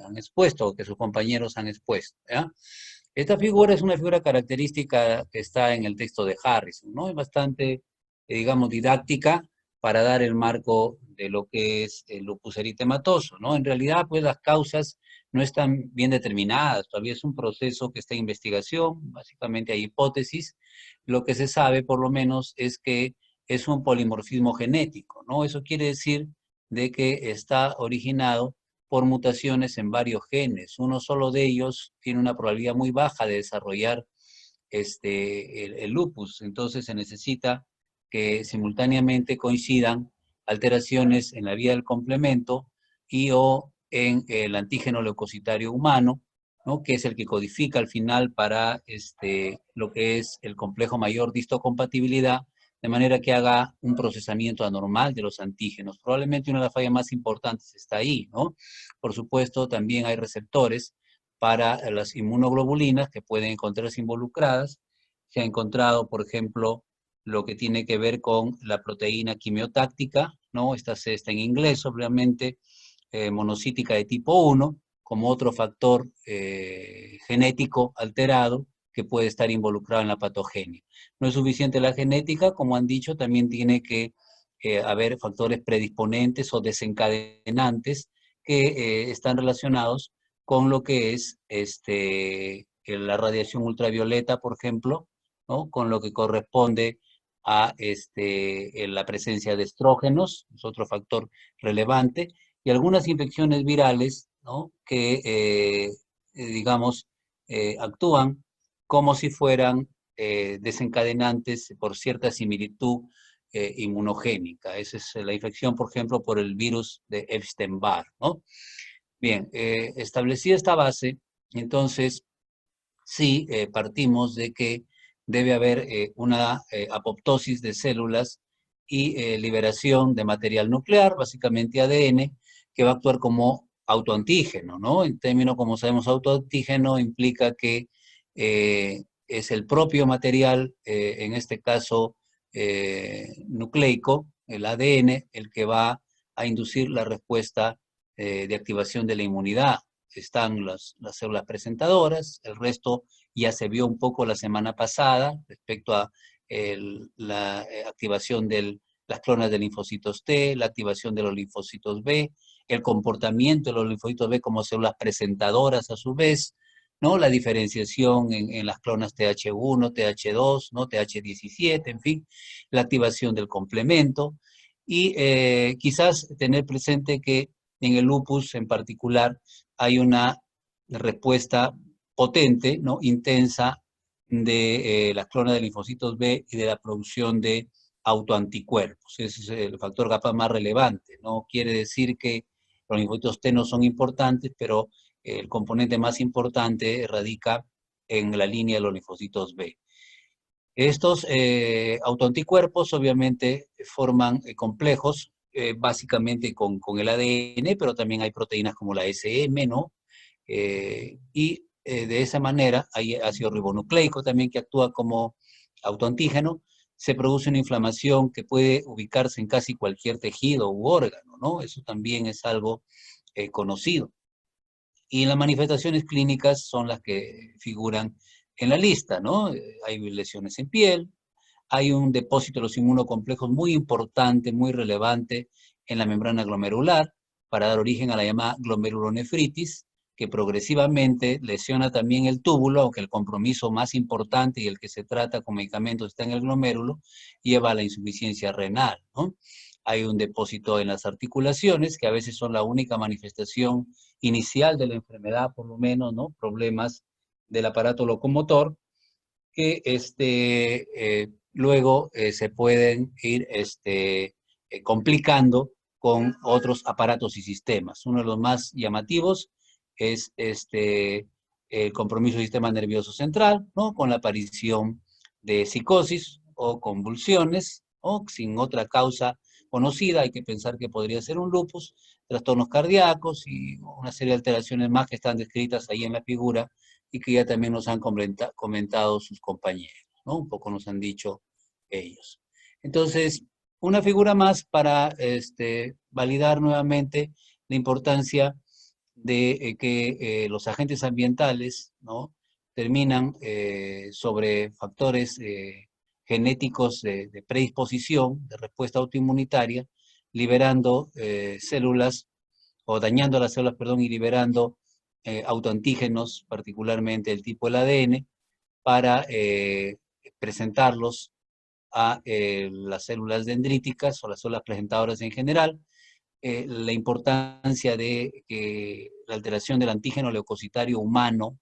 han expuesto, o que sus compañeros han expuesto, ¿ya? Esta figura es una figura característica que está en el texto de Harrison, ¿no? Es bastante, digamos, didáctica para dar el marco de lo que es el lupus eritematoso, ¿no? En realidad, pues las causas no están bien determinadas, todavía es un proceso que está en investigación, básicamente hay hipótesis. Lo que se sabe, por lo menos, es que es un polimorfismo genético, ¿no? Eso quiere decir de que está originado por mutaciones en varios genes. Uno solo de ellos tiene una probabilidad muy baja de desarrollar el lupus. Entonces se necesita que simultáneamente coincidan alteraciones en la vía del complemento y o en el antígeno leucocitario humano, ¿no? Que es el que codifica al final para lo que es el complejo mayor de histocompatibilidad, de manera que haga un procesamiento anormal de los antígenos. Probablemente una de las fallas más importantes está ahí, ¿no? Por supuesto, también hay receptores para las inmunoglobulinas que pueden encontrarse involucradas. Se ha encontrado, por ejemplo, lo que tiene que ver con la proteína quimiotáctica, ¿no? Esta está en inglés, obviamente, monocítica de tipo 1, como otro factor genético alterado que puede estar involucrado en la patogenia. No es suficiente la genética, como han dicho, también tiene que haber factores predisponentes o desencadenantes que están relacionados con lo que es la radiación ultravioleta, por ejemplo, ¿no? Con lo que corresponde a la presencia de estrógenos, es otro factor relevante, y algunas infecciones virales, ¿no? Que, digamos, actúan como si fueran desencadenantes por cierta similitud inmunogénica. Esa es la infección, por ejemplo, por el virus de Epstein-Barr, ¿no? Bien, establecida esta base, entonces sí partimos de que debe haber una apoptosis de células y liberación de material nuclear, básicamente ADN, que va a actuar como autoantígeno, ¿no? En términos, como sabemos, autoantígeno implica que es el propio material, en este caso nucleico, el ADN, el que va a inducir la respuesta de activación de la inmunidad. Están las células presentadoras, el resto ya se vio un poco la semana pasada respecto a la activación de las clonas de linfocitos T, la activación de los linfocitos B, el comportamiento de los linfocitos B como células presentadoras a su vez, ¿no? La diferenciación en las clonas TH1, TH2, ¿no? TH17, en fin, la activación del complemento y quizás tener presente que en el lupus en particular hay una respuesta potente, ¿no? Intensa de las clonas de linfocitos B y de la producción de autoanticuerpos. Ese es el factor capaz más relevante. No quiere decir que los linfocitos T no son importantes, pero el componente más importante radica en la línea de los linfocitos B. Estos autoanticuerpos obviamente forman complejos, básicamente con el ADN, pero también hay proteínas como la SM, ¿no? De esa manera hay ácido ribonucleico también que actúa como autoantígeno. Se produce una inflamación que puede ubicarse en casi cualquier tejido u órgano, ¿no? Eso también es algo conocido. Y las manifestaciones clínicas son las que figuran en la lista, ¿no? Hay lesiones en piel, hay un depósito de los inmunocomplejos muy importante, muy relevante en la membrana glomerular para dar origen a la llamada glomerulonefritis, que progresivamente lesiona también el túbulo, aunque el compromiso más importante y el que se trata con medicamentos está en el glomérulo, lleva a la insuficiencia renal, ¿no? Hay un depósito en las articulaciones, que a veces son la única manifestación inicial de la enfermedad, por lo menos, ¿no? Problemas del aparato locomotor, que luego se pueden ir complicando con otros aparatos y sistemas. Uno de los más llamativos es el compromiso del sistema nervioso central, ¿no? Con la aparición de psicosis o convulsiones, o sin otra causa conocida, hay que pensar que podría ser un lupus, trastornos cardíacos y una serie de alteraciones más que están descritas ahí en la figura y que ya también nos han comentado sus compañeros, ¿no? Un poco nos han dicho ellos. Entonces, una figura más para validar nuevamente la importancia de que los agentes ambientales, ¿no?, terminan sobre factores genéticos de predisposición, de respuesta autoinmunitaria, liberando células, o dañando las células, perdón, y liberando autoantígenos, particularmente el tipo del ADN, para presentarlos a las células dendríticas o las células presentadoras en general. La importancia de que la alteración del antígeno leucocitario humano,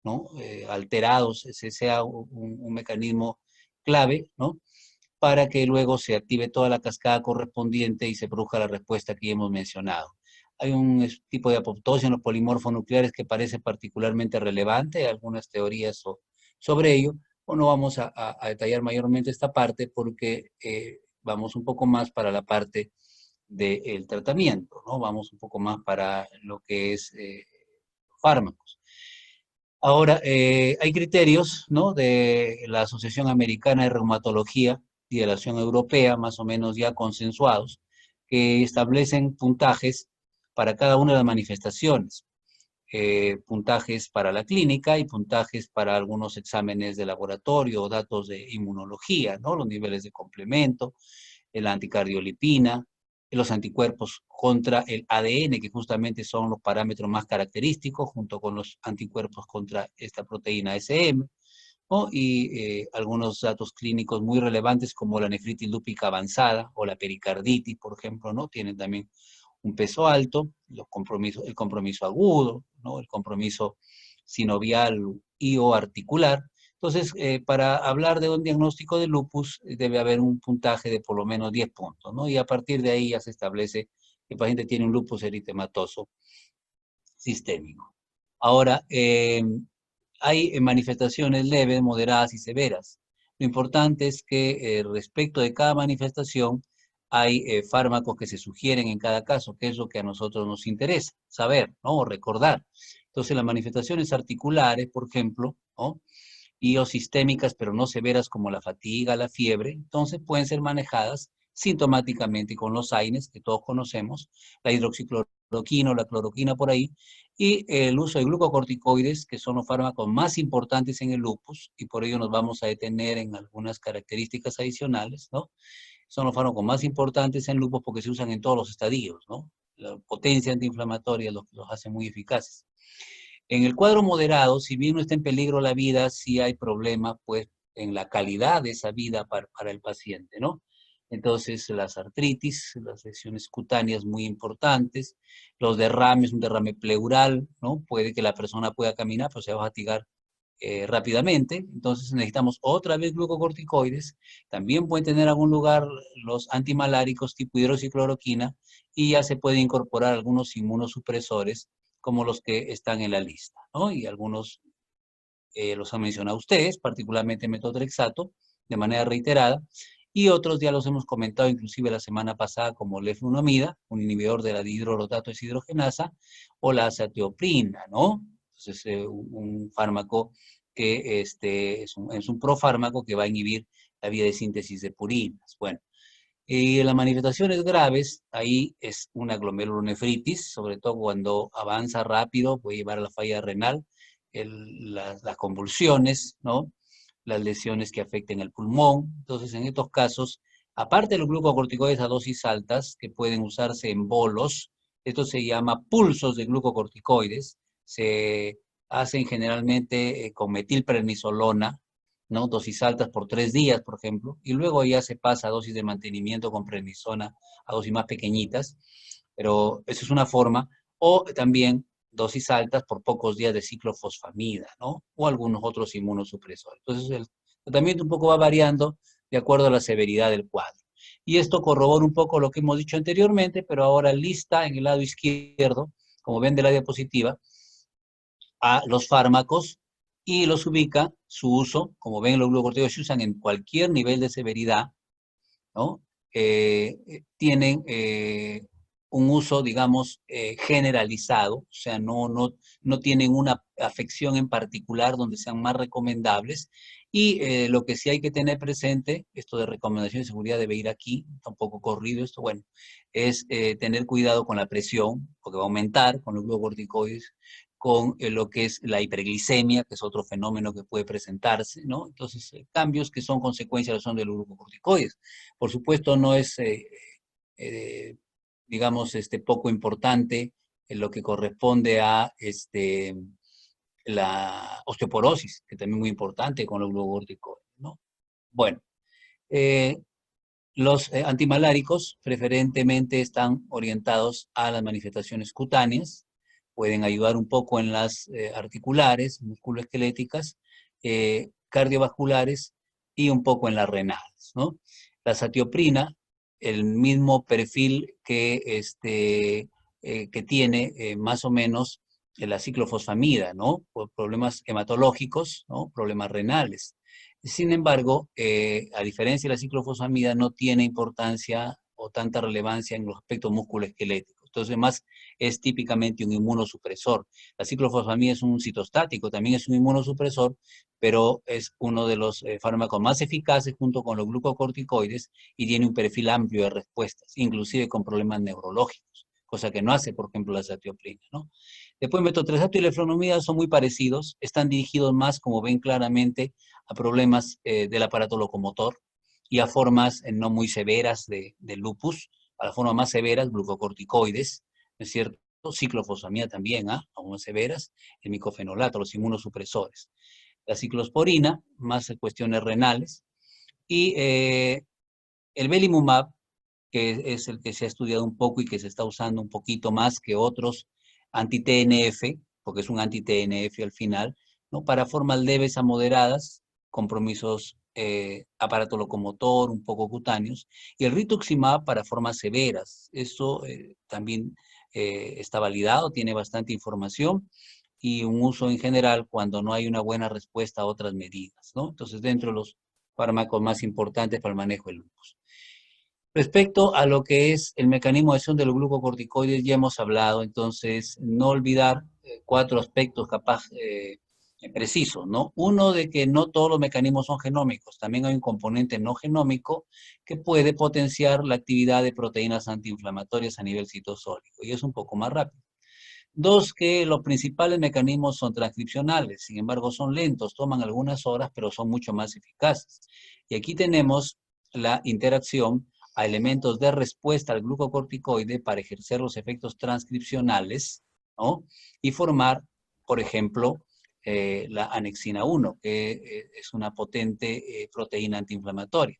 ¿no?, alterados, ese sea un mecanismo clave, ¿no?, para que luego se active toda la cascada correspondiente y se produzca la respuesta que ya hemos mencionado. Hay un tipo de apoptosis en los polimorfos nucleares que parece particularmente relevante, hay algunas teorías sobre ello, o no vamos a detallar mayormente esta parte porque vamos un poco más para la parte del tratamiento, ¿no? Vamos un poco más para lo que es fármacos. Ahora, hay criterios, ¿no?, de la Asociación Americana de Reumatología y de la Asociación Europea, más o menos ya consensuados, que establecen puntajes para cada una de las manifestaciones. Puntajes para la clínica y puntajes para algunos exámenes de laboratorio o datos de inmunología, ¿no?, los niveles de complemento, la anticardiolipina, los anticuerpos contra el ADN, que justamente son los parámetros más característicos, junto con los anticuerpos contra esta proteína SM, ¿no?, y algunos datos clínicos muy relevantes como la nefritis lúpica avanzada o la pericarditis, por ejemplo, ¿no?, tienen también un peso alto, el compromiso agudo, ¿no?, el compromiso sinovial y o articular. Entonces, para hablar de un diagnóstico de lupus, debe haber un puntaje de por lo menos 10 puntos, ¿no? Y a partir de ahí ya se establece que el paciente tiene un lupus eritematoso sistémico. Ahora, hay manifestaciones leves, moderadas y severas. Lo importante es que respecto de cada manifestación hay fármacos que se sugieren en cada caso, que es lo que a nosotros nos interesa saber, ¿no?, o recordar. Entonces, las manifestaciones articulares, por ejemplo, ¿no?, y o sistémicas, pero no severas como la fatiga, la fiebre, entonces pueden ser manejadas sintomáticamente con los AINES, que todos conocemos, la hidroxicloroquina o la cloroquina por ahí, y el uso de glucocorticoides, que son los fármacos más importantes en el lupus, y por ello nos vamos a detener en algunas características adicionales, ¿no? Son los fármacos más importantes en lupus porque se usan en todos los estadios, ¿no? La potencia antiinflamatoria es lo que los hace muy eficaces. En el cuadro moderado, si bien no está en peligro la vida, sí hay problemas, pues, en la calidad de esa vida para el paciente, ¿no? Entonces, las artritis, las lesiones cutáneas muy importantes, los derrames, un derrame pleural, ¿no? Puede que la persona pueda caminar, pero se va a fatigar rápidamente. Entonces, necesitamos otra vez glucocorticoides. También pueden tener algún lugar los antimaláricos tipo hidroxicloroquina y ya se puede incorporar algunos inmunosupresores como los que están en la lista, ¿no? Y algunos los han mencionado ustedes, particularmente metotrexato, de manera reiterada, y otros ya los hemos comentado inclusive la semana pasada, como leflunomida, un inhibidor de la dihidrorotato deshidrogenasa, o la azatioprina, ¿no? Entonces, un fármaco que es un profármaco que va a inhibir la vía de síntesis de purinas. Bueno, y en las manifestaciones graves, ahí es una glomerulonefritis, sobre todo cuando avanza rápido, puede llevar a la falla renal, las convulsiones, ¿no?, las lesiones que afecten el pulmón. Entonces, en estos casos, aparte de los glucocorticoides a dosis altas, que pueden usarse en bolos, esto se llama pulsos de glucocorticoides, se hacen generalmente con metilprednisolona, ¿no?, dosis altas por 3 días, por ejemplo, y luego ya se pasa a dosis de mantenimiento con prednisona a dosis más pequeñitas, pero eso es una forma, o también dosis altas por pocos días de ciclofosfamida, ¿no?, o algunos otros inmunosupresores. Entonces, el tratamiento un poco va variando de acuerdo a la severidad del cuadro. Y esto corrobora un poco lo que hemos dicho anteriormente, pero ahora lista en el lado izquierdo, como ven de la diapositiva, a los fármacos y los ubica su uso. Como ven, los glucocorticoides se usan en cualquier nivel de severidad, ¿no? Tienen un uso, digamos, generalizado, o sea, no tienen una afección en particular donde sean más recomendables. Y lo que sí hay que tener presente, esto de recomendación de seguridad debe ir aquí, está un poco corrido esto, bueno, es tener cuidado con la presión, porque va a aumentar con los glucocorticoides, con lo que es la hiperglicemia, que es otro fenómeno que puede presentarse, ¿no? Entonces, cambios que son consecuencias son de los glucocorticoides. Por supuesto, no es, eh, digamos, poco importante en lo que corresponde a la osteoporosis, que también es muy importante con los glucocorticoides, ¿no? Bueno, eh, los antimaláricos preferentemente están orientados a las manifestaciones cutáneas, pueden ayudar un poco en las articulares, musculoesqueléticas, cardiovasculares y un poco en las renales, ¿no? La satioprina, el mismo perfil que tiene más o menos la ciclofosfamida, ¿no? Por problemas hematológicos, ¿no? Problemas renales. Sin embargo, a diferencia de la ciclofosfamida, no tiene importancia o tanta relevancia en los aspectos musculoesqueléticos. Entonces, más es típicamente un inmunosupresor. La ciclofosfamida es un citostático, también es un inmunosupresor, pero es uno de los fármacos más eficaces junto con los glucocorticoides y tiene un perfil amplio de respuestas, inclusive con problemas neurológicos, cosa que no hace, por ejemplo, la satioprina, ¿no? Después, metotrexato y leflunomida son muy parecidos, están dirigidos más, como ven claramente, a problemas del aparato locomotor y a formas no muy severas de lupus, a las formas más severas, glucocorticoides, ¿no es cierto? Ciclofosfamida también, aún más severas, el micofenolato, los inmunosupresores. La ciclosporina, más cuestiones renales, y el belimumab, que es el que se ha estudiado un poco y que se está usando un poquito más que otros anti-TNF, porque es un anti-TNF al final, ¿no? Para formas leves a moderadas, compromisos aparato locomotor, un poco cutáneos, y el rituximab para formas severas. Eso también está validado, tiene bastante información, y un uso en general cuando no hay una buena respuesta a otras medidas, ¿no? Entonces, dentro de los fármacos más importantes para el manejo del lupus. Respecto a lo que es el mecanismo de acción de los glucocorticoides, ya hemos hablado, entonces no olvidar cuatro aspectos capaz precisos, ¿no? Uno, de que no todos los mecanismos son genómicos, también hay un componente no genómico que puede potenciar la actividad de proteínas antiinflamatorias a nivel citosólico, y es un poco más rápido. Dos, que los principales mecanismos son transcripcionales, sin embargo son lentos, toman algunas horas, pero son mucho más eficaces. Y aquí tenemos la interacción a elementos de respuesta al glucocorticoide para ejercer los efectos transcripcionales, ¿no? Y formar, por ejemplo, la anexina 1, que es una potente proteína antiinflamatoria.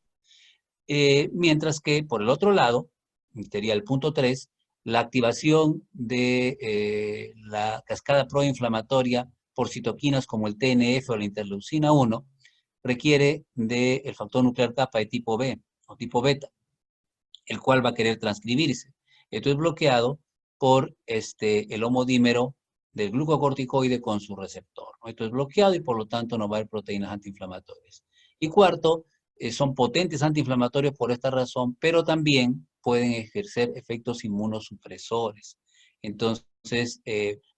Mientras que, por el otro lado, sería el punto 3, la activación de la cascada proinflamatoria por citoquinas como el TNF o la interleucina 1 requiere del factor nuclear kappa de tipo B o tipo beta, el cual va a querer transcribirse. Esto es bloqueado por el homodímero del glucocorticoide con su receptor, ¿no? Esto es bloqueado y por lo tanto no va a haber proteínas antiinflamatorias. Y cuarto, son potentes antiinflamatorios por esta razón, pero también pueden ejercer efectos inmunosupresores. Entonces,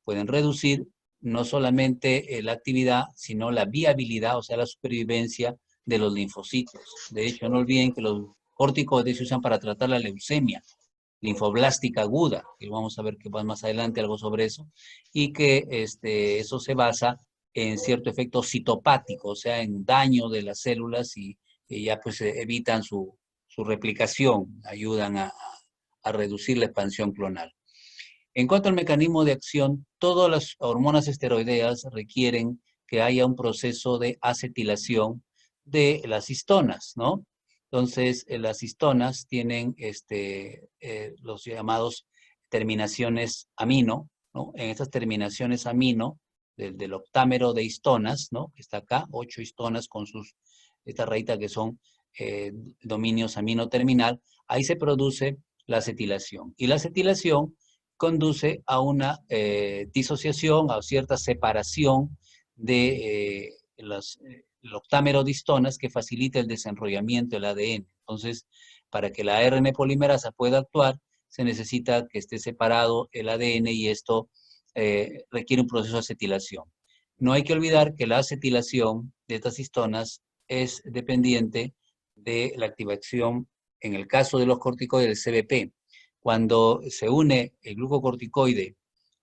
pueden reducir no solamente la actividad, sino la viabilidad, o sea, la supervivencia de los linfocitos. De hecho, no olviden que los corticoides se usan para tratar la leucemia linfoblástica aguda, que vamos a ver que más adelante algo sobre eso, y que eso se basa en cierto efecto citopático, o sea, en daño de las células y ya pues evitan su replicación, ayudan a reducir la expansión clonal. En cuanto al mecanismo de acción, todas las hormonas esteroideas requieren que haya un proceso de acetilación de las histonas, ¿no? Entonces, las histonas tienen los llamados terminaciones amino, ¿no? En estas terminaciones amino del octámero de histonas, ¿no? Que está acá, 8 histonas con estas rayitas que son dominios amino terminal, ahí se produce la acetilación. Y la acetilación conduce a una disociación, a cierta separación de el octámero de histonas que facilita el desenrollamiento del ADN. Entonces, para que la ARN polimerasa pueda actuar, se necesita que esté separado el ADN y esto requiere un proceso de acetilación. No hay que olvidar que la acetilación de estas histonas es dependiente de la activación, en el caso de los corticoides, del CBP. Cuando se une el glucocorticoide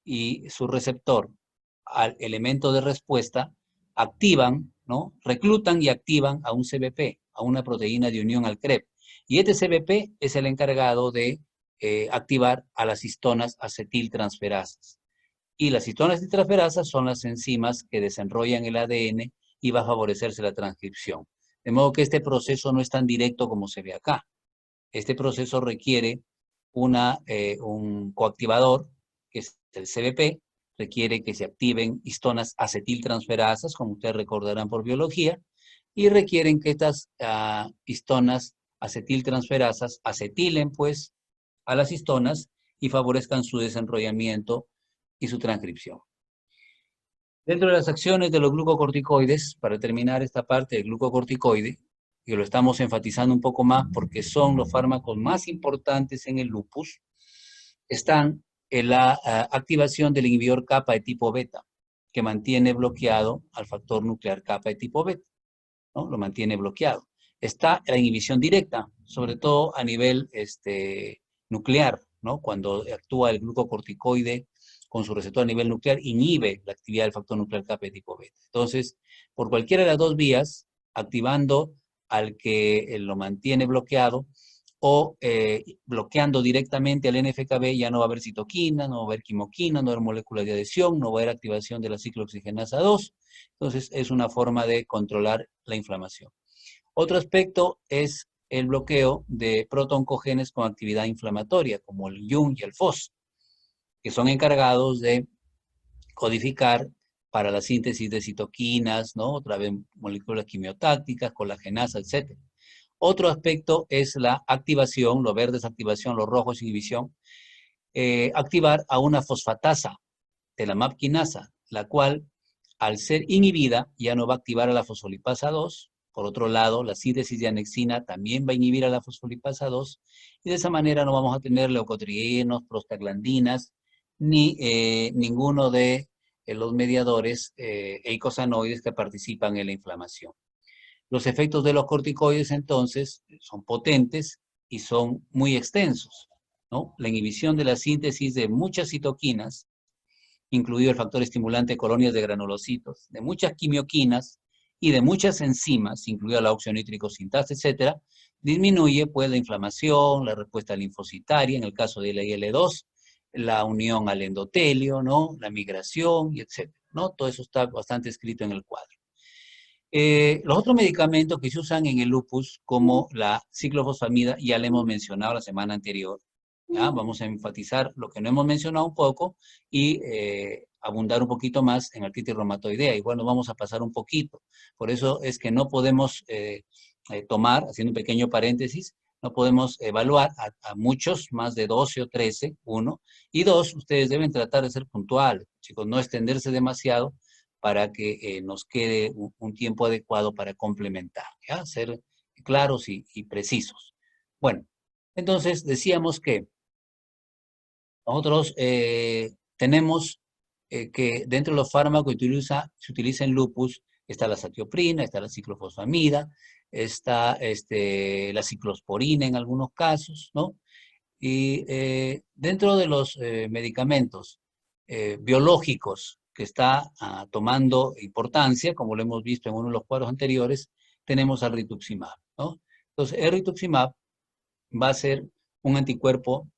y su receptor al elemento de respuesta, activan, ¿no? Reclutan y activan a un CBP, a una proteína de unión al CREP. Y este CBP es el encargado de activar a las histonas acetiltransferasas. Y las histonas acetiltransferasas son las enzimas que desenrollan el ADN y va a favorecerse la transcripción. De modo que este proceso no es tan directo como se ve acá. Este proceso requiere un coactivador, que es el CBP, requiere que se activen histonas acetiltransferasas, como ustedes recordarán por biología, y requieren que estas histonas acetiltransferasas acetilen, pues, a las histonas y favorezcan su desenrollamiento y su transcripción. Dentro de las acciones de los glucocorticoides, para terminar esta parte del glucocorticoide, que lo estamos enfatizando un poco más porque son los fármacos más importantes en el lupus, están en la activación del inhibidor kappa de tipo beta, que mantiene bloqueado al factor nuclear kappa de tipo beta, ¿no? Lo mantiene bloqueado. Está la inhibición directa, sobre todo a nivel nuclear, ¿no? Cuando actúa el glucocorticoide con su receptor a nivel nuclear, inhibe la actividad del factor nuclear kappa de tipo beta. Entonces, por cualquiera de las dos vías, activando al que lo mantiene bloqueado o bloqueando directamente al NF-κB, ya no va a haber citoquina, no va a haber quimoquina, no va a haber moléculas de adhesión, no va a haber activación de la ciclooxigenasa 2. Entonces, es una forma de controlar la inflamación. Otro aspecto es el bloqueo de protooncogenes con actividad inflamatoria, como el YUN y el FOS, que son encargados de codificar para la síntesis de citoquinas, ¿no? Otra vez moléculas quimiotácticas, colagenasa, etc. Otro aspecto es la activación, lo verde es activación, lo rojo es inhibición, activar a una fosfatasa de la MAP quinasa, la cual al ser inhibida ya no va a activar a la fosfolipasa 2. Por otro lado, la síntesis de anexina también va a inhibir a la fosfolipasa 2 y de esa manera no vamos a tener leucotrienos, prostaglandinas, ni ninguno de los mediadores eicosanoides que participan en la inflamación. Los efectos de los corticoides, entonces, son potentes y son muy extensos, ¿no? La inhibición de la síntesis de muchas citoquinas, incluido el factor estimulante de colonias de granulocitos, de muchas quimioquinas y de muchas enzimas, incluida la oxionítrico sintasa, etcétera, disminuye, pues, la inflamación, la respuesta linfocitaria, en el caso de la IL-2, la unión al endotelio, ¿no? La migración, y etcétera, ¿no? Todo eso está bastante escrito en el cuadro. Los otros medicamentos que se usan en el lupus, como la ciclofosfamida, ya le hemos mencionado la semana anterior. ¿Ya? Vamos a enfatizar lo que no hemos mencionado un poco y abundar un poquito más en artritis reumatoidea. Igual nos vamos a pasar un poquito. Por eso es que no podemos tomar, haciendo un pequeño paréntesis, no podemos evaluar a muchos, más de 12 o 13, uno. Y dos, ustedes deben tratar de ser puntuales, chicos, no extenderse demasiado, para que nos quede un tiempo adecuado para complementar, ¿ya? Ser claros y precisos. Bueno, entonces decíamos que nosotros tenemos que dentro de los fármacos que se utiliza en lupus, está la satioprina, está la ciclofosfamida, está la ciclosporina en algunos casos, ¿no? Y dentro de los medicamentos biológicos que está tomando importancia, como lo hemos visto en uno de los cuadros anteriores, tenemos al rituximab, ¿no? Entonces, el rituximab va a ser un anticuerpo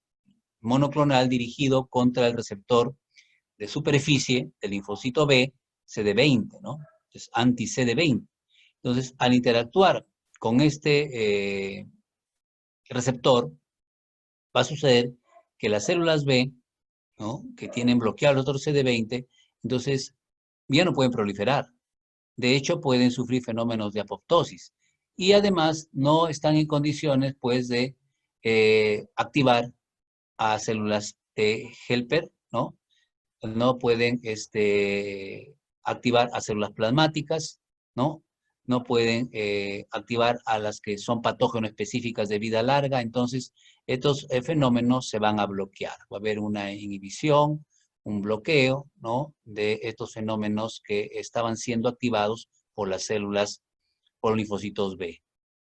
monoclonal dirigido contra el receptor de superficie del linfocito B, CD20, ¿no? Es anti-CD20. Entonces, al interactuar con este receptor, va a suceder que las células B, ¿no? Que tienen bloqueado el otro CD20, entonces ya no pueden proliferar. De hecho, pueden sufrir fenómenos de apoptosis. Y además no están en condiciones, pues, de activar a células de helper, ¿no? No pueden activar a células plasmáticas, ¿no? no pueden activar a las que son patógenos específicas de vida larga, entonces estos fenómenos se van a bloquear. Va a haber una inhibición, un bloqueo, ¿no?, de estos fenómenos que estaban siendo activados por las células, por los linfocitos B.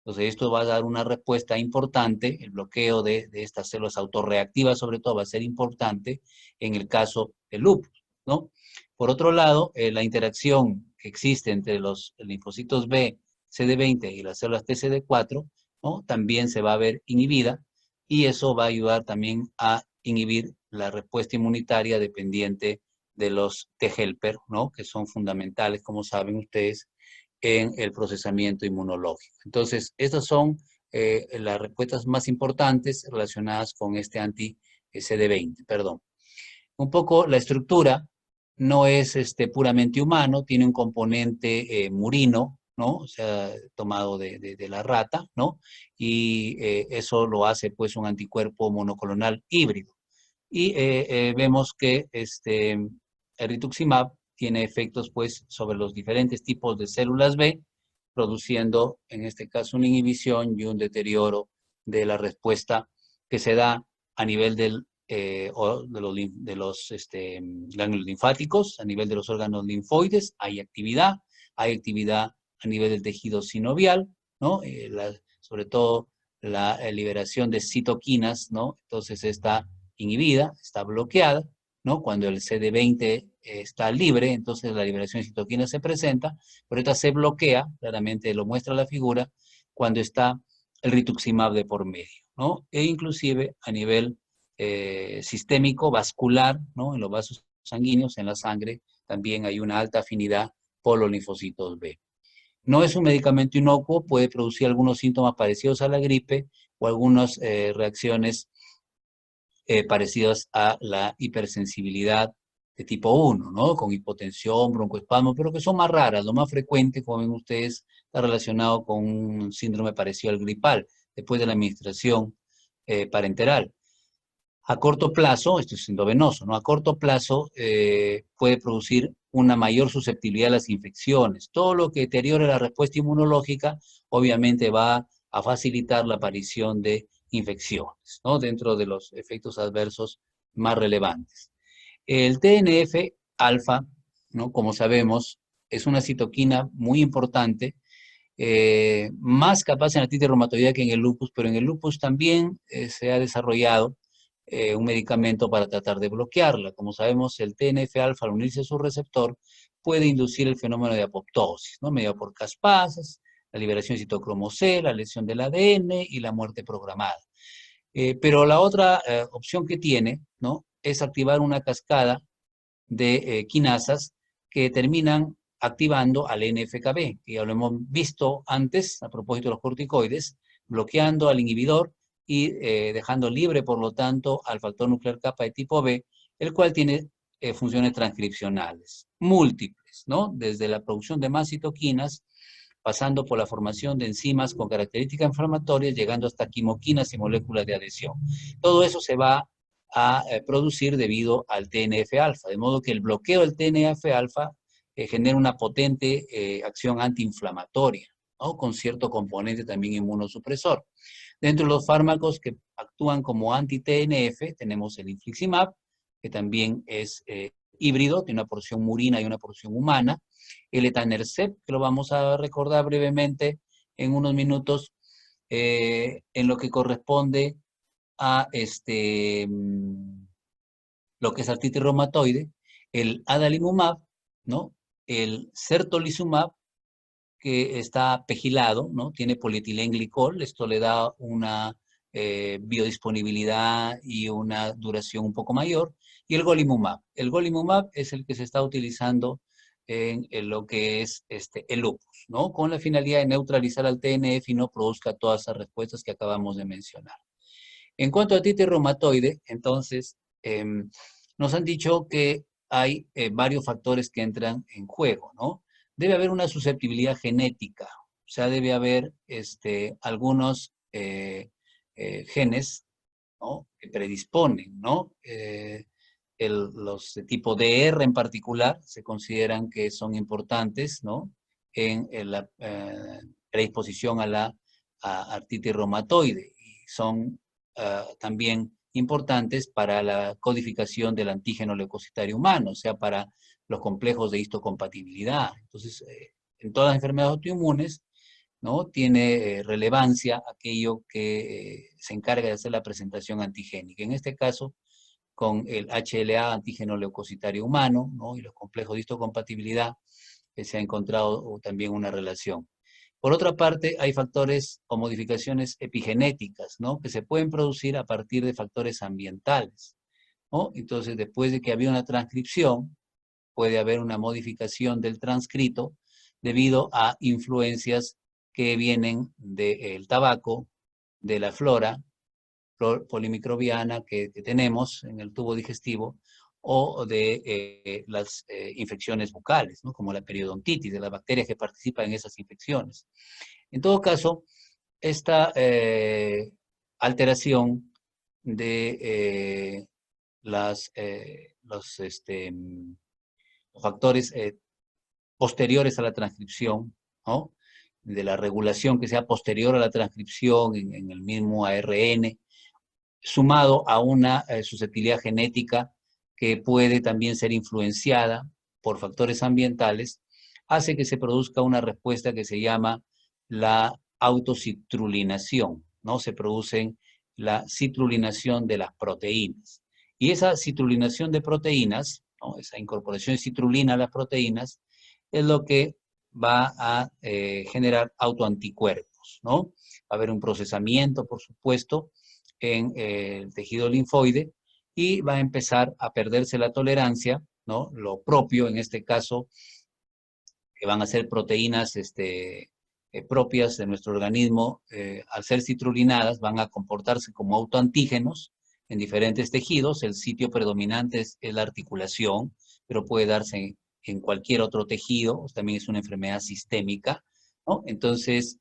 Entonces, esto va a dar una respuesta importante, el bloqueo de estas células autorreactivas, sobre todo, va a ser importante en el caso del lupus, ¿no? Por otro lado, la interacción que existe entre los linfocitos B, CD20 y las células TCD4, ¿no?, también se va a ver inhibida, y eso va a ayudar también a inhibir la respuesta inmunitaria dependiente de los T-helper, ¿no?, que son fundamentales, como saben ustedes, en el procesamiento inmunológico. Entonces, estas son las respuestas más importantes relacionadas con este anti-CD20, perdón. Un poco la estructura no es puramente humano, tiene un componente murino, ¿no? O sea, tomado de la rata, ¿no? Y eso lo hace pues un anticuerpo monoclonal híbrido. Y vemos que el rituximab tiene efectos pues sobre los diferentes tipos de células B, produciendo en este caso una inhibición y un deterioro de la respuesta que se da a nivel de los ganglios linfáticos, a nivel de los órganos linfoides, hay actividad a nivel del tejido sinovial, ¿no? Sobre todo la liberación de citoquinas, ¿no? Entonces está inhibida, está bloqueada, ¿no? Cuando el CD20 está libre, entonces la liberación de citoquinas se presenta, pero esta se bloquea, claramente lo muestra la figura, cuando está el rituximab de por medio, ¿no? E inclusive a nivel sistémico, vascular, ¿no? En los vasos sanguíneos, en la sangre, también hay una alta afinidad por los linfocitos B. No es un medicamento inocuo, puede producir algunos síntomas parecidos a la gripe o algunas reacciones parecidas a la hipersensibilidad de tipo 1, ¿no? Con hipotensión, broncoespasmo, pero que son más raras. Lo más frecuente, como ven ustedes, está relacionado con un síndrome parecido al gripal, después de la administración parenteral. A corto plazo, esto es endovenoso, ¿no? A corto plazo puede producir una mayor susceptibilidad a las infecciones. Todo lo que deteriore la respuesta inmunológica, obviamente va a facilitar la aparición de infecciones, ¿no? Dentro de los efectos adversos más relevantes. El TNF-alfa, ¿no?, como sabemos, es una citoquina muy importante, más capaz en la artritis reumatoidea que en el lupus, pero en el lupus también se ha desarrollado un medicamento para tratar de bloquearla. Como sabemos, el TNF-alfa, al unirse a su receptor, puede inducir el fenómeno de apoptosis, ¿no?, mediado por caspasas, la liberación de citocromo C, la lesión del ADN y la muerte programada. Pero la otra opción que tiene, ¿no?, es activar una cascada de quinasas que terminan activando al NF-κB, que ya lo hemos visto antes a propósito de los corticoides, bloqueando al inhibidor y dejando libre, por lo tanto, al factor nuclear kappa de tipo B, el cual tiene funciones transcripcionales múltiples, ¿no? Desde la producción de más citoquinas, pasando por la formación de enzimas con características inflamatorias, llegando hasta quimoquinas y moléculas de adhesión. Todo eso se va a producir debido al TNF-alfa, de modo que el bloqueo del TNF-alfa genera una potente acción antiinflamatoria, ¿no?, con cierto componente también inmunosupresor. Dentro de los fármacos que actúan como anti-TNF tenemos el infliximab, que también es híbrido, tiene una porción murina y una porción humana. El etanercept, que lo vamos a recordar brevemente en unos minutos, en lo que corresponde a lo que es artritis reumatoide, el adalimumab, ¿no?, el certolizumab, que está pegilado, ¿no?, tiene polietilenglicol, esto le da una biodisponibilidad y una duración un poco mayor, y el golimumab. El golimumab es el que se está utilizando en lo que es el lupus, ¿no?, con la finalidad de neutralizar al TNF y no produzca todas esas respuestas que acabamos de mencionar. En cuanto a artritis reumatoide, entonces, nos han dicho que hay varios factores que entran en juego, ¿no? Debe haber una susceptibilidad genética, o sea, debe haber algunos genes, ¿no?, que predisponen, ¿no? Los de tipo DR en particular se consideran que son importantes, ¿no? en la predisposición a la artritis reumatoide. Y son también importantes para la codificación del antígeno leucocitario humano, o sea, para los complejos de histocompatibilidad. Entonces, en todas las enfermedades autoinmunes, ¿no? Tiene relevancia aquello que se encarga de hacer la presentación antigénica. En este caso, con el HLA, antígeno leucocitario humano, ¿no? Y los complejos de histocompatibilidad, se ha encontrado también una relación. Por otra parte, hay factores o modificaciones epigenéticas, ¿no? Que se pueden producir a partir de factores ambientales, ¿no? Entonces, después de que había una transcripción, puede haber una modificación del transcrito debido a influencias que vienen del tabaco, de la flora polimicrobiana que tenemos en el tubo digestivo, o de las infecciones bucales, ¿no? Como la periodontitis, de las bacterias que participan en esas infecciones. En todo caso, esta alteración de los factores posteriores a la transcripción, ¿no? De la regulación que sea posterior a la transcripción en el mismo ARN, sumado a una susceptibilidad genética que puede también ser influenciada por factores ambientales, hace que se produzca una respuesta que se llama la autocitrulinación, ¿no? Se produce la citrulinación de las proteínas. Y esa citrulinación de proteínas, ¿no? Esa incorporación de citrulina a las proteínas, es lo que va a generar autoanticuerpos, ¿no? Va a haber un procesamiento, por supuesto, en el tejido linfoide y va a empezar a perderse la tolerancia, ¿no? Lo propio, en este caso, que van a ser proteínas propias de nuestro organismo, al ser citrulinadas, van a comportarse como autoantígenos en diferentes tejidos. El sitio predominante es la articulación, pero puede darse en cualquier otro tejido, también es una enfermedad sistémica, ¿no? Entonces,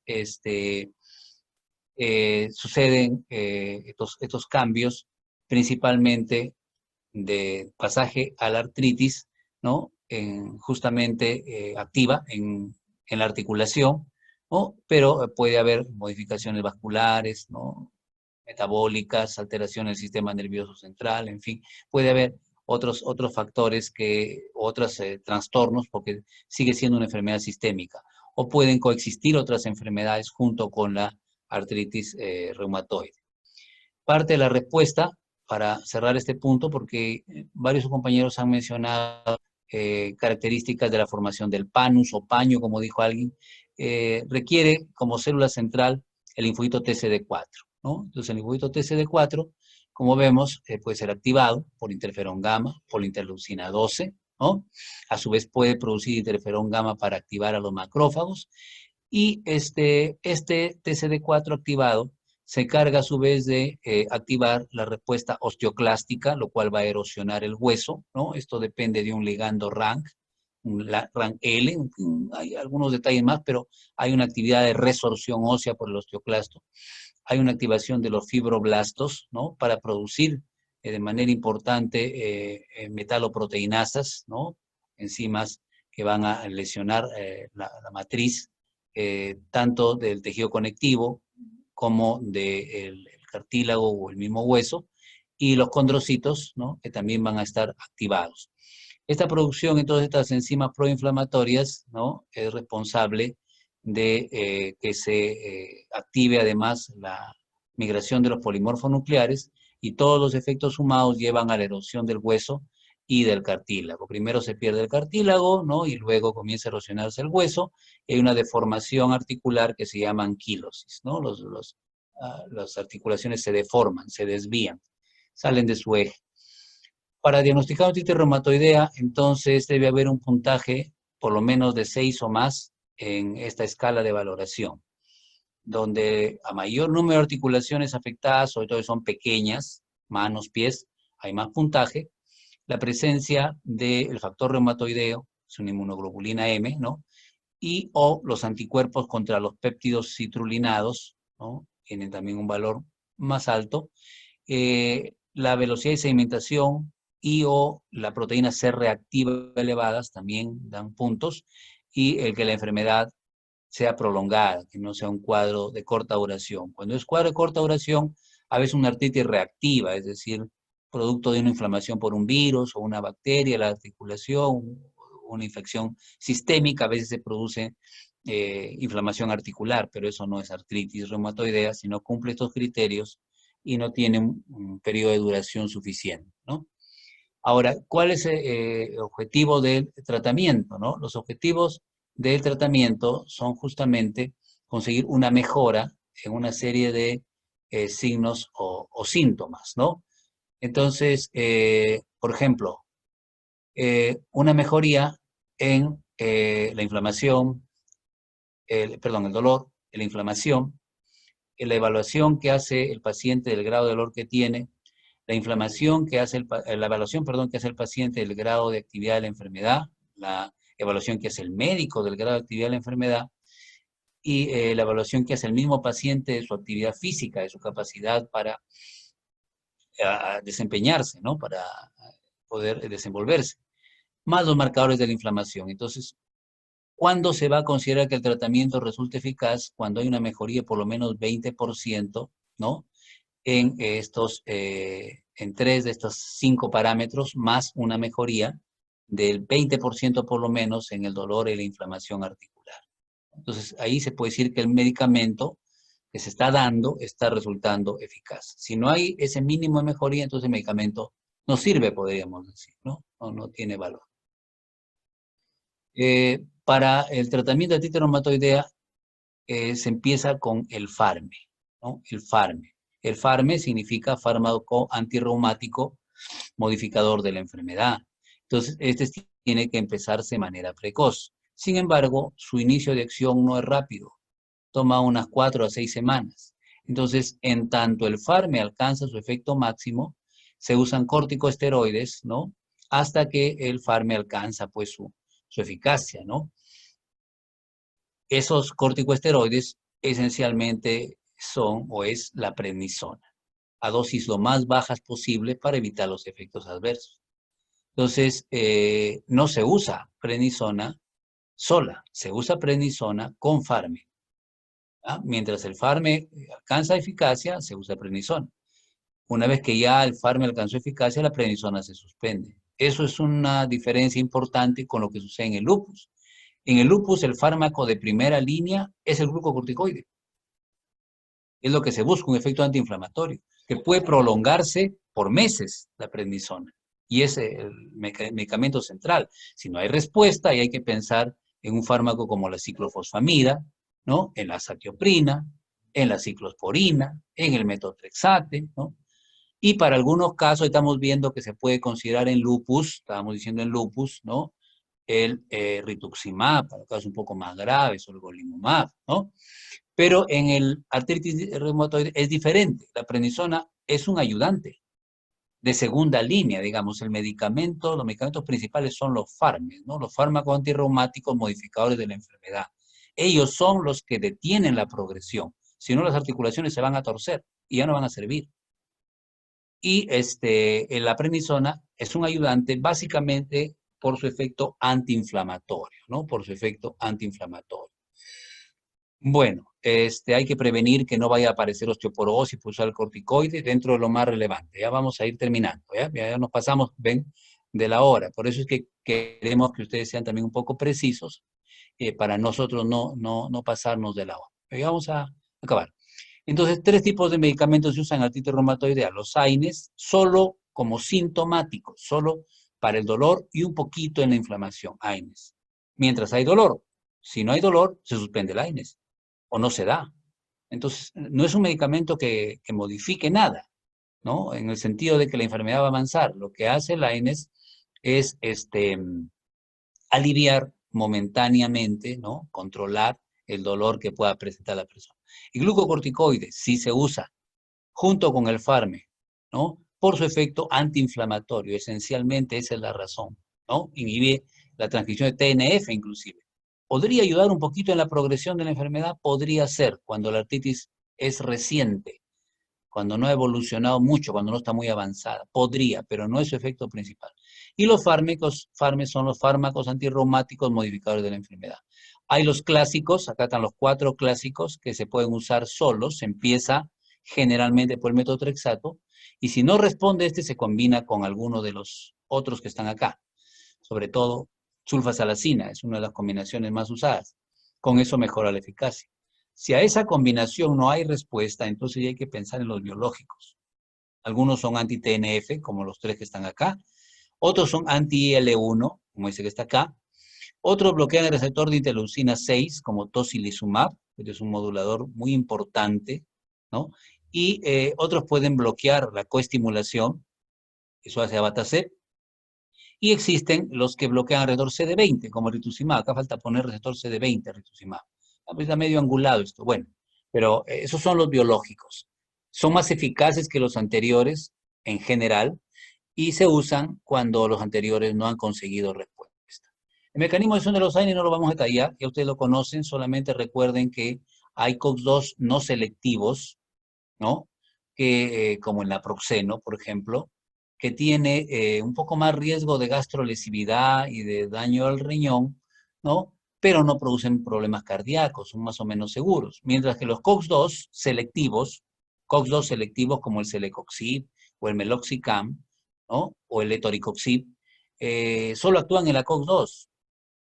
suceden estos cambios principalmente de pasaje a la artritis, ¿no? Justamente activa en la articulación, ¿no? Pero puede haber modificaciones vasculares, ¿no? Metabólicas, alteración del sistema nervioso central, en fin, puede haber otros factores otros trastornos, porque sigue siendo una enfermedad sistémica, o pueden coexistir otras enfermedades junto con la artritis reumatoide. Parte de la respuesta, para cerrar este punto, porque varios compañeros han mencionado características de la formación del panus o paño, como dijo alguien, requiere como célula central el linfocito TCD4, ¿no? Entonces el linfocito TCD4, como vemos, puede ser activado por interferón gamma, por la interleucina 12, ¿no? A su vez puede producir interferón gamma para activar a los macrófagos, y este TCD4 activado se encarga a su vez de activar la respuesta osteoclástica, lo cual va a erosionar el hueso, ¿no? Esto depende de un ligando RANK, RANK L, hay algunos detalles más, pero hay una actividad de resorción ósea por el osteoclasto. Hay una activación de los fibroblastos, ¿no? Para producir de manera importante metaloproteinasas, ¿no? Enzimas que van a lesionar la matriz tanto del tejido conectivo como del cartílago o el mismo hueso, y los condrocitos, ¿no? Que también van a estar activados. Esta producción en todas estas enzimas proinflamatorias, ¿no? Es responsable de que se active además la migración de los polimorfos nucleares, y todos los efectos sumados llevan a la erosión del hueso y del cartílago. Primero se pierde el cartílago, ¿no? Y luego comienza a erosionarse el hueso, y hay una deformación articular que se llama anquilosis, ¿no? Las articulaciones se deforman, se desvían, salen de su eje. Para diagnosticar artritis reumatoidea, entonces debe haber un puntaje por lo menos de 6 o más en esta escala de valoración, donde a mayor número de articulaciones afectadas, sobre todo son pequeñas, manos, pies, hay más puntaje. La presencia del factor reumatoideo, es una inmunoglobulina M, ¿no? Y o los anticuerpos contra los péptidos citrulinados, ¿no? Tienen también un valor más alto. La velocidad de sedimentación y o la proteína C reactiva elevadas también dan puntos. y el que la enfermedad sea prolongada, que no sea un cuadro de corta duración. Cuando es cuadro de corta duración, a veces una artritis reactiva, es decir, producto de una inflamación por un virus o una bacteria, la articulación, una infección sistémica, a veces se produce inflamación articular, pero eso no es artritis reumatoidea, sino cumple estos criterios y no tiene un periodo de duración suficiente, ¿no? Ahora, ¿cuál es el objetivo del tratamiento, no? Los objetivos del tratamiento son justamente conseguir una mejora en una serie de signos o síntomas, ¿no? Entonces, por ejemplo, una mejoría en la inflamación, perdón, el dolor, la inflamación, en la evaluación que hace el paciente del grado de dolor que tiene, la inflamación que hace la evaluación, perdón, que hace el paciente del grado de actividad de la enfermedad, la evaluación que hace el médico del grado de actividad de la enfermedad y la evaluación que hace el mismo paciente de su actividad física, de su capacidad para desempeñarse, ¿no? Para poder desenvolverse, más los marcadores de la inflamación. Entonces, ¿cuándo se va a considerar que el tratamiento resulte eficaz? Cuando hay una mejoría por lo menos 20%, ¿no? En en 3 de estos 5 parámetros, más una mejoría del 20% por lo menos en el dolor y la inflamación articular. Entonces, ahí se puede decir que el medicamento que se está dando está resultando eficaz. Si no hay ese mínimo de mejoría, entonces el medicamento no sirve, podríamos decir, ¿no? No tiene valor. Para el tratamiento de artritis reumatoidea se empieza con el FARME, ¿no? El FARME. El FARME significa fármaco antirreumático modificador de la enfermedad. Entonces, este tiene que empezarse de manera precoz. Sin embargo, su inicio de acción no es rápido. Toma unas 4 a 6 semanas. Entonces, en tanto el FARME alcanza su efecto máximo, se usan corticosteroides, ¿no? Hasta que el FARME alcanza, pues, su eficacia, ¿no? Esos corticosteroides esencialmente son o es la prednisona, a dosis lo más bajas posible para evitar los efectos adversos. Entonces, no se usa prednisona sola, se usa prednisona con FARME. ¿Ah? Mientras el FARME alcanza eficacia, se usa prednisona. Una vez que ya el FARME alcanzó eficacia, la prednisona se suspende. Eso es una diferencia importante con lo que sucede en el lupus. En el lupus, el fármaco de primera línea es el glucocorticoide. Es lo que se busca, un efecto antiinflamatorio, que puede prolongarse por meses, la prednisona. Y es el medicamento central. Si no hay respuesta, y hay que pensar en un fármaco como la ciclofosfamida, ¿no? En la azatioprina, en la ciclosporina, en el metotrexate, ¿no? Y para algunos casos estamos viendo que se puede considerar en lupus, estábamos diciendo en lupus, ¿no? El rituximab, para casos un poco más graves, o el golimumab, ¿no? Pero en el artritis reumatoide es diferente. La prednisona es un ayudante de segunda línea, digamos. Los medicamentos principales son los fármacos, ¿no? Los fármacos antirreumáticos modificadores de la enfermedad. Ellos son los que detienen la progresión. Si no, las articulaciones se van a torcer y ya no van a servir. Y la prednisona es un ayudante básicamente por su efecto antiinflamatorio, ¿no? Por su efecto antiinflamatorio. Bueno, hay que prevenir que no vaya a aparecer osteoporosis por usar el corticoide dentro de lo más relevante. Ya vamos a ir terminando, ya nos pasamos, ven, de la hora. Por eso es que queremos que ustedes sean también un poco precisos para nosotros no pasarnos de la hora. Ya vamos a acabar. Entonces, 3 tipos de medicamentos se usan en artritis reumatoidea. Los AINES, solo como sintomáticos, solo para el dolor y un poquito en la inflamación, AINES. Mientras hay dolor. Si no hay dolor, se suspende el AINES o no se da. Entonces, no es un medicamento que modifique nada, ¿no? En el sentido de que la enfermedad va a avanzar. Lo que hace el AINES es aliviar momentáneamente, ¿no? Controlar el dolor que pueda presentar la persona. El glucocorticoide sí se usa junto con el FARME, ¿no? Por su efecto antiinflamatorio, esencialmente esa es la razón, ¿no? Inhibe la transcripción de TNF inclusive. ¿Podría ayudar un poquito en la progresión de la enfermedad? Podría ser, cuando la artritis es reciente, cuando no ha evolucionado mucho, cuando no está muy avanzada. Podría, pero no es su efecto principal. Y los fármacos son los fármacos antirreumáticos modificadores de la enfermedad. Hay los clásicos, acá están los 4 clásicos que se pueden usar solos. Se empieza generalmente por el metotrexato, y si no responde este, se combina con alguno de los otros que están acá. Sobre todo, sulfasalacina es una de las combinaciones más usadas. Con eso mejora la eficacia. Si a esa combinación no hay respuesta, entonces ya hay que pensar en los biológicos. Algunos son anti-TNF, como los 3 que están acá. Otros son anti-IL-1, como ese que está acá. Otros bloquean el receptor de interleucina 6, como tocilizumab, que es un modulador muy importante, ¿no? Y otros pueden bloquear la coestimulación, eso hace abatacept. Y existen los que bloquean el receptor CD20, como el rituximab. Acá falta poner receptor CD20, rituximab. Está medio angulado esto, bueno. Pero esos son los biológicos. Son más eficaces que los anteriores en general y se usan cuando los anteriores no han conseguido respuesta. El mecanismo de acción de los AINE no lo vamos a detallar, ya ustedes lo conocen, solamente recuerden que hay COX-2 no selectivos, ¿no? Que, como el naproxeno, por ejemplo, que tiene un poco más riesgo de gastrolesividad y de daño al riñón, ¿no? Pero no producen problemas cardíacos, son más o menos seguros. Mientras que los COX-2 selectivos como el celecoxib o el meloxicam, ¿no? O el etoricoxib, solo actúan en la COX-2.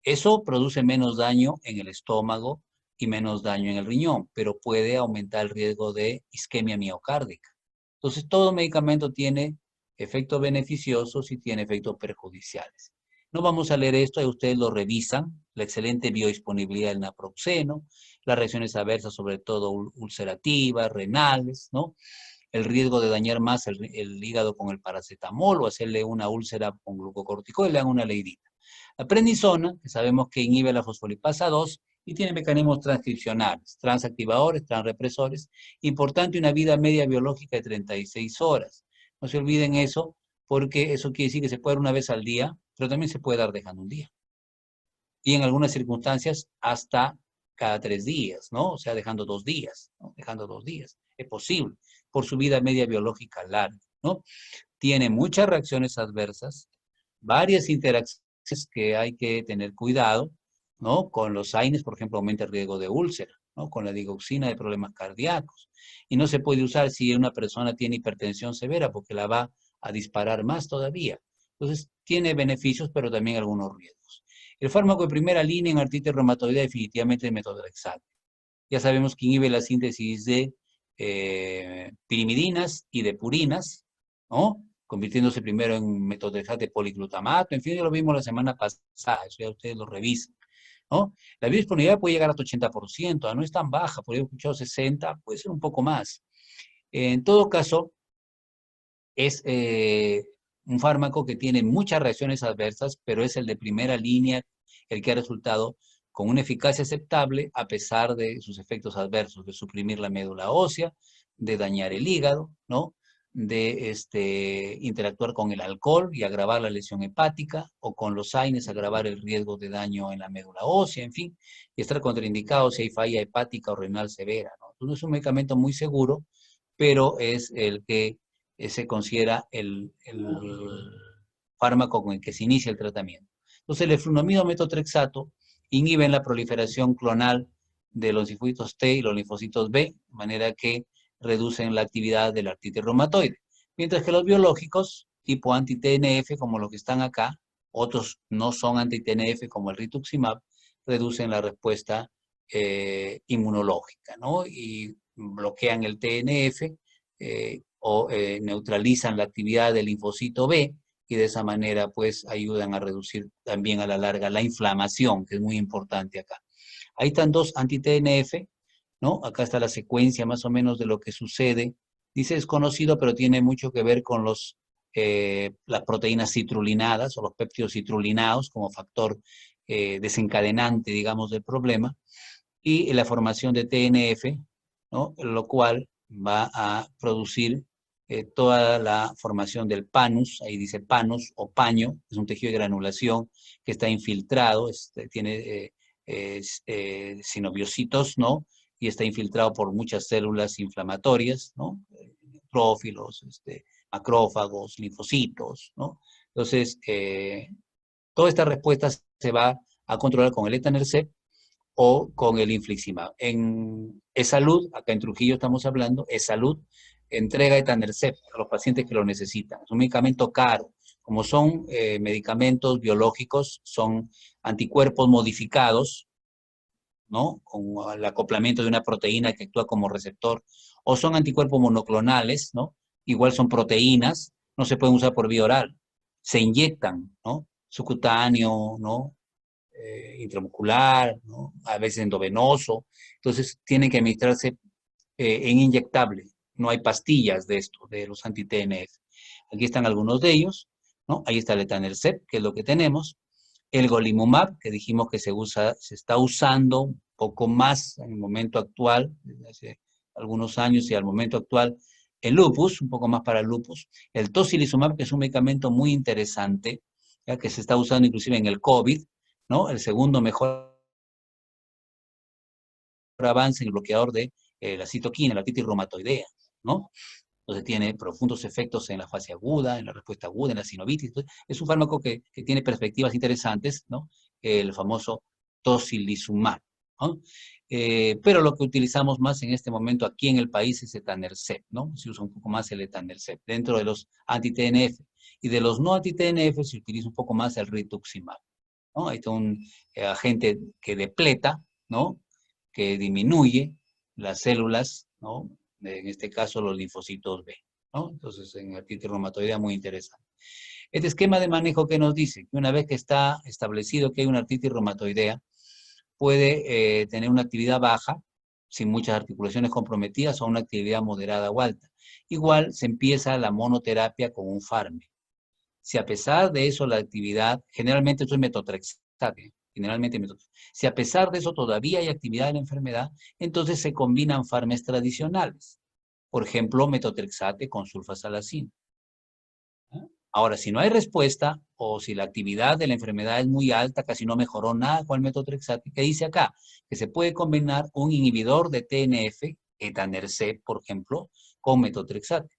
Eso produce menos daño en el estómago y menos daño en el riñón, pero puede aumentar el riesgo de isquemia miocárdica. Entonces, todo medicamento tiene efectos beneficiosos y tiene efectos perjudiciales. No vamos a leer esto, ahí ustedes lo revisan, la excelente biodisponibilidad del naproxeno, las reacciones adversas, sobre todo ulcerativas, renales, ¿no? El riesgo de dañar más el hígado con el paracetamol o hacerle una úlcera con glucocorticoides, le dan una leidita. La prednisona, que sabemos que inhibe la fosfolipasa 2 y tiene mecanismos transcripcionales, transactivadores, transrepresores. Importante, una vida media biológica de 36 horas. No se olviden eso, porque eso quiere decir que se puede dar una vez al día, pero también se puede dar dejando un día. Y en algunas circunstancias hasta cada 3 días, ¿no? O sea, dejando 2 días, ¿no? Dejando 2 días. Es posible, por su vida media biológica larga, ¿no? Tiene muchas reacciones adversas, varias interacciones que hay que tener cuidado, ¿no? Con los AINES, por ejemplo, aumenta el riesgo de úlcera, ¿no? Con la digoxina de problemas cardíacos. Y no se puede usar si una persona tiene hipertensión severa porque la va a disparar más todavía. Entonces, tiene beneficios, pero también algunos riesgos. El fármaco de primera línea en artritis reumatoide definitivamente es metotrexato. Ya sabemos que inhibe la síntesis de pirimidinas y de purinas, ¿no? Convirtiéndose primero en metotrexato de poliglutamato, en fin, ya lo vimos la semana pasada, eso ya ustedes lo revisan, ¿no? La biodisponibilidad puede llegar hasta 80%, no es tan baja, por ahí he escuchado 60, puede ser un poco más. En todo caso, es un fármaco que tiene muchas reacciones adversas, pero es el de primera línea el que ha resultado con una eficacia aceptable a pesar de sus efectos adversos, de suprimir la médula ósea, de dañar el hígado, ¿no? De interactuar con el alcohol y agravar la lesión hepática, o con los AINES agravar el riesgo de daño en la médula ósea, en fin, y estar contraindicado si hay falla hepática o renal severa, ¿no? Entonces es un medicamento muy seguro, pero es el que se considera el fármaco con el que se inicia el tratamiento. Entonces, el eflunamido metotrexato inhiben la proliferación clonal de los linfocitos T y los linfocitos B, de manera que reducen la actividad de la artritis reumatoide. Mientras que los biológicos, tipo anti-TNF, como los que están acá, otros no son anti-TNF, como el rituximab, reducen la respuesta inmunológica, ¿no? Y bloquean el TNF o neutralizan la actividad del linfocito B, y de esa manera pues ayudan a reducir también a la larga la inflamación, que es muy importante acá. Ahí están 2 anti-TNF, ¿no? Acá está la secuencia más o menos de lo que sucede. Dice desconocido, pero tiene mucho que ver con las proteínas citrulinadas o los péptidos citrulinados como factor desencadenante, digamos, del problema, y la formación de TNF, ¿no? Lo cual va a producir toda la formación del panus, ahí dice panus o paño, es un tejido de granulación que está infiltrado, tiene sinoviocitos, ¿no? Y está infiltrado por muchas células inflamatorias, ¿no? Neutrófilos, macrófagos, linfocitos, ¿no? Entonces, toda esta respuesta se va a controlar con el etanercept o con el infliximab. En eSalud, acá en Trujillo estamos hablando, eSalud entrega etanercept a los pacientes que lo necesitan. Es un medicamento caro. Como son medicamentos biológicos, son anticuerpos modificados, ¿no? Con el acoplamiento de una proteína que actúa como receptor, o son anticuerpos monoclonales, ¿no? Igual son proteínas, no se pueden usar por vía oral, se inyectan, ¿no? Subcutáneo, ¿no? Intramuscular, ¿no? A veces endovenoso, entonces tienen que administrarse en inyectable, no hay pastillas de esto, de los anti-TNF. Aquí están algunos de ellos, ¿no? Ahí está el etanercept, que es lo que tenemos, el golimumab, que dijimos que se está usando un poco más en el momento actual, desde hace algunos años y al momento actual, el lupus, un poco más para el lupus, el tocilizumab, que es un medicamento muy interesante, ya que se está usando inclusive en el COVID, ¿no? El segundo mejor avance en el bloqueador de la citoquina, la artritis reumatoidea, ¿no? Entonces tiene profundos efectos en la fase aguda, en la respuesta aguda, en la sinovitis. Entonces, es un fármaco que tiene perspectivas interesantes, ¿no? El famoso tocilizumab, ¿no? Pero lo que utilizamos más en este momento aquí en el país es etanercept, ¿no? Se usa un poco más el etanercept dentro de los anti-TNF. Y de los no anti-TNF se utiliza un poco más el rituximab, ¿no? Hay un agente que depleta, ¿no? Que disminuye las células, ¿no? En este caso los linfocitos B, ¿no? Entonces, en artritis reumatoidea muy interesante. Este esquema de manejo que nos dice que una vez que está establecido que hay una artritis reumatoidea, puede tener una actividad baja, sin muchas articulaciones comprometidas, o una actividad moderada o alta. Igual se empieza la monoterapia con un fármaco. Si a pesar de eso la actividad, generalmente esto es metotrexate, generalmente metotrexate. Si a pesar de eso todavía hay actividad en la enfermedad, entonces se combinan fármacos tradicionales. Por ejemplo, metotrexate con sulfasalacina. Ahora, si no hay respuesta o si la actividad de la enfermedad es muy alta, casi no mejoró nada con el metotrexate, ¿qué dice acá? Que se puede combinar un inhibidor de TNF, etanercept, por ejemplo, con metotrexate.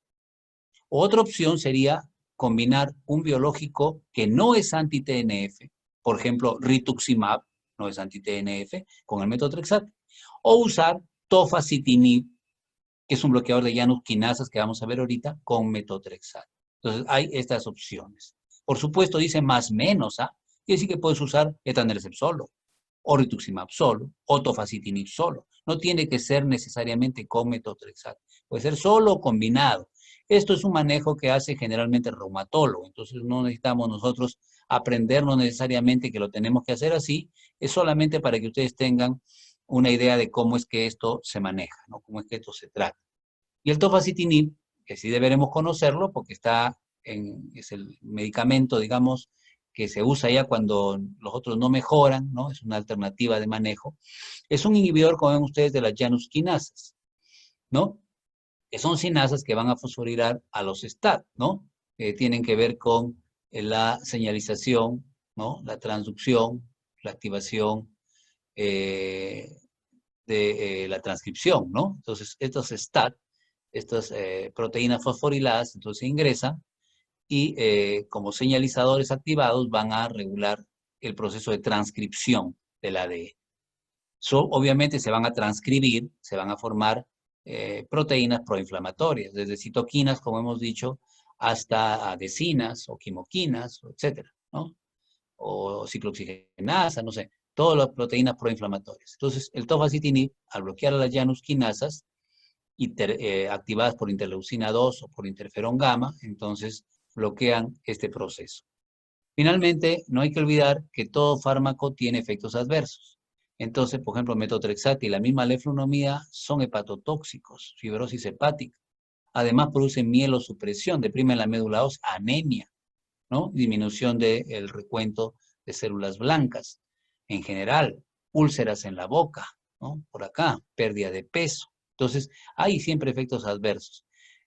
Otra opción sería combinar un biológico que no es anti-TNF, por ejemplo, rituximab, no es anti-TNF, con el metotrexate. O usar tofacitinib, que es un bloqueador de Janus quinasas que vamos a ver ahorita, con metotrexate. Entonces, hay estas opciones. Por supuesto, dice más menos, ¿ah? Quiere decir que puedes usar etanercept solo, o rituximab solo, o tofacitinib solo. No tiene que ser necesariamente con metotrexate. Puede ser solo o combinado. Esto es un manejo que hace generalmente el reumatólogo. Entonces, no necesitamos nosotros aprendernos necesariamente que lo tenemos que hacer así. Es solamente para que ustedes tengan una idea de cómo es que esto se maneja, ¿no? Cómo es que esto se trata. Y el tofacitinib, que sí deberemos conocerlo porque es el medicamento, digamos, que se usa ya cuando los otros no mejoran, ¿no? Es una alternativa de manejo. Es un inhibidor, como ven ustedes, de las Janus quinasas, ¿no? Que son sinasas que van a fosforilar a los STAT, ¿no? Que tienen que ver con la señalización, ¿no? La transducción, la activación eh, de la transcripción, ¿no? Entonces, estos STAT, estas proteínas fosforiladas, entonces ingresan y como señalizadores activados van a regular el proceso de transcripción del ADN. Obviamente se van a transcribir, se van a formar proteínas proinflamatorias, desde citoquinas, como hemos dicho, hasta adesinas o quimoquinas, etcétera, ¿no? O ciclooxigenasa, no sé, todas las proteínas proinflamatorias. Entonces, el tofacitinib, al bloquear a las Janus quinasas, activadas por interleucina 2 o por interferón gamma, entonces bloquean este proceso. Finalmente, no hay que olvidar que todo fármaco tiene efectos adversos. Entonces, por ejemplo, metotrexate y la misma leflunomida son hepatotóxicos, fibrosis hepática. Además, producen mielosupresión, deprimen la médula ósea, anemia, ¿no? Disminución del recuento de células blancas. En general, úlceras en la boca, ¿no? Por acá, pérdida de peso. Entonces, hay siempre efectos adversos.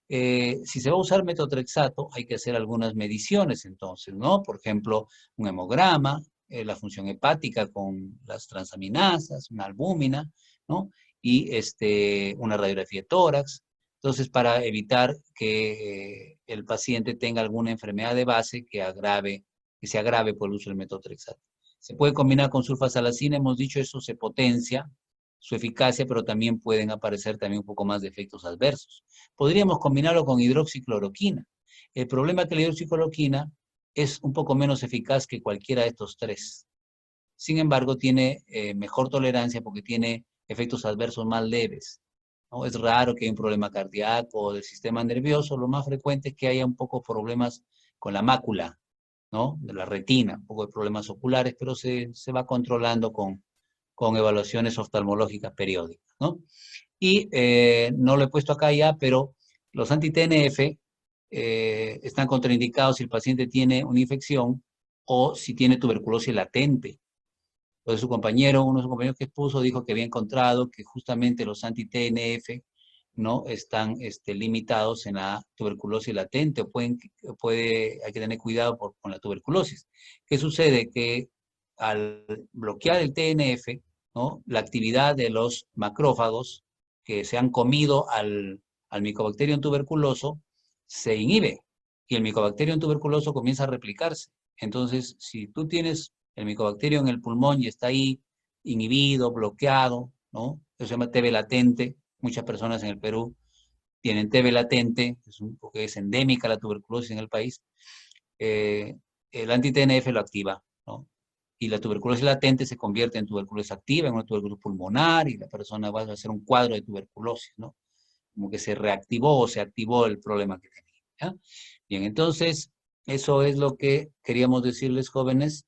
Si se va a usar metotrexato, hay que hacer algunas mediciones entonces, ¿no? Por ejemplo, un hemograma, la función hepática con las transaminasas, una albúmina, ¿no? Y una radiografía de tórax. Entonces, para evitar que el paciente tenga alguna enfermedad de base que se agrave por el uso del metotrexato. Se puede combinar con sulfasalacina, hemos dicho, eso se potencia su eficacia, pero también pueden aparecer también un poco más de efectos adversos. Podríamos combinarlo con hidroxicloroquina. El problema es que la hidroxicloroquina es un poco menos eficaz que cualquiera de estos tres. Sin embargo, tiene mejor tolerancia porque tiene efectos adversos más leves, ¿no? Es raro que haya un problema cardíaco o del sistema nervioso. Lo más frecuente es que haya un poco problemas con la mácula, ¿no? De la retina, un poco de problemas oculares, pero se va controlando con evaluaciones oftalmológicas periódicas, ¿no? Y no lo he puesto acá ya, pero los anti-TNF están contraindicados si el paciente tiene una infección o si tiene tuberculosis latente. Entonces uno de sus compañeros que expuso dijo que había encontrado que justamente los anti-TNF no están limitados en la tuberculosis latente, o hay que tener cuidado con la tuberculosis. ¿Qué sucede? Que al bloquear el TNF, ¿no? La actividad de los macrófagos que se han comido al Mycobacterium tuberculoso se inhibe y el Mycobacterium tuberculoso comienza a replicarse. Entonces, si tú tienes el Mycobacterium en el pulmón y está ahí inhibido, bloqueado, ¿no? Eso se llama TB latente. Muchas personas en el Perú tienen TB latente, porque es endémica la tuberculosis en el país. El anti-TNF lo activa, ¿no? Y la tuberculosis latente se convierte en tuberculosis activa, en una tuberculosis pulmonar, y la persona va a hacer un cuadro de tuberculosis, ¿no? Como que se reactivó o se activó el problema que tenía, ¿ya? Bien, entonces, eso es lo que queríamos decirles, jóvenes.